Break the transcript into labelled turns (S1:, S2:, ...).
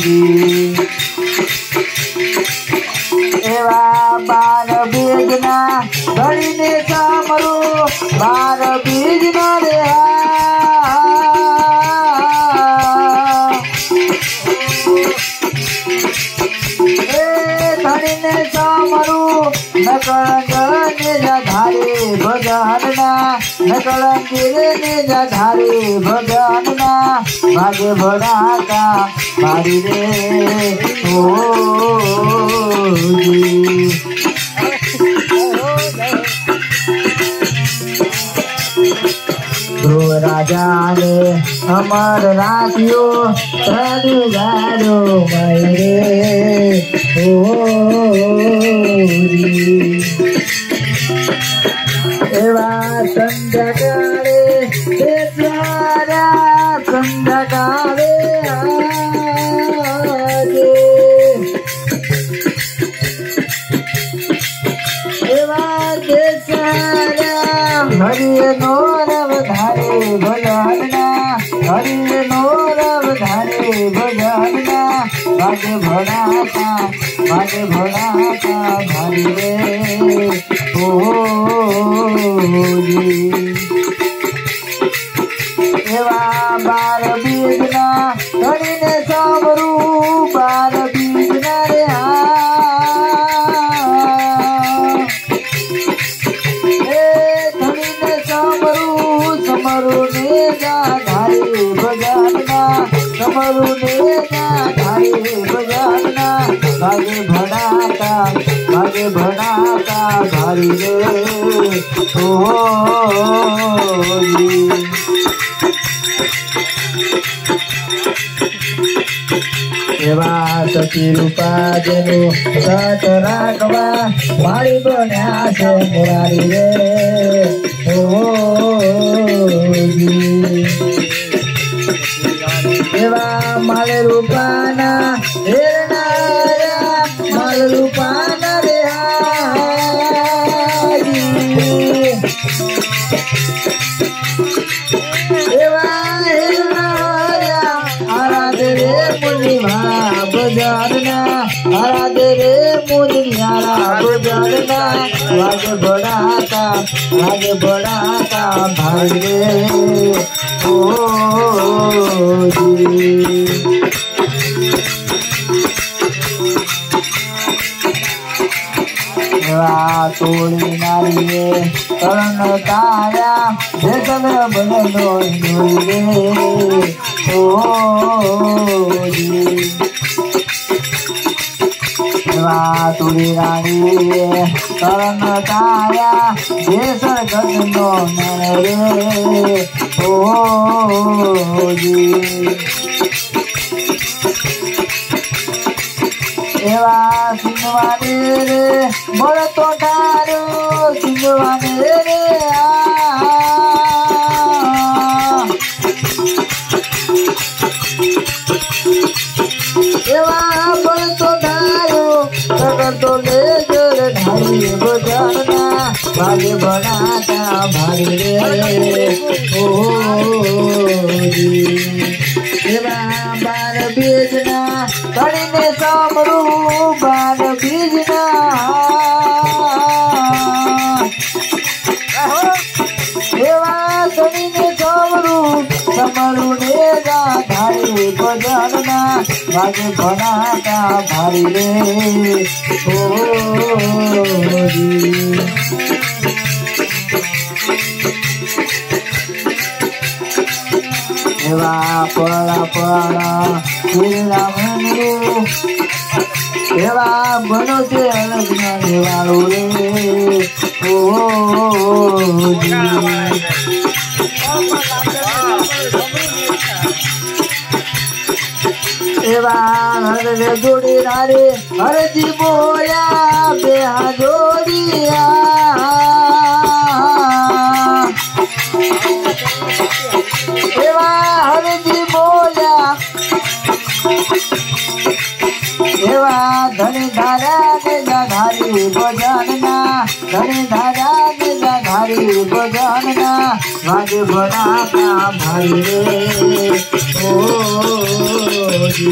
S1: जी एवा 12 बीजना धरीने सामरू 12 बीजना रे धरीने सामरू नकलंगे धारे भगवानना नकलंगे धारे भगवानना भाग्य भराता मारी रे ओ ध्रुव राजा ने अमर राखियो गाड़ो मेरे एवा संध्याकाळे देशारा संध्याकाळे आजे एवा देशारा हरिय नोरव धारे भगवानना हरिय नोरव धारे भगवानना भाग्य भराता भारी रे ओ एवा 12 बीजना धरीने सामरू 12 बीजना रे धरीने सामरू समरू ने जा धारे भगवानना समरू ने जा धारे भगवानना भाग्य भराता भारी रे ओ एवा सती रूपा जेनु सत राखवा मारी बन्या से मुरारी रे ओ एवा माल रूपाना माल रूपाना रे बजारना आराधे रे मुनियारा बजारना आगे बढ़ाता भाई रे ओ तोड़ी नारिये करण तारा जगन बनलो रे ओ तुरी रानी करण तारा देशर गजनो रे ओ एवा सिंहवाने रे बड़ तो ठारो सिंहवाने रे एवा बड़ तो ठारो सगर तो ले जोर ढाई बजाना भाग्य बनाता भाई रे ओ एवा 12 बीजना धरीने सामरू 12 बीजना एवा धरीने सामरू समरू ने जा धारे बजाना भाग्य बनाता भारी रे ओ एवा पड़ा श्रीरामनु एवा बनो से अलग वालो रे ओ एवा हरे जोड़ी नारे हरे जी बोया बेहा जोड़िया एवा हरे जी बोया एवा धनी धारा निजाधारी भजनना धनी धारा निजाधारी भजनना भाग्य बनाता भारी रे ओ जी।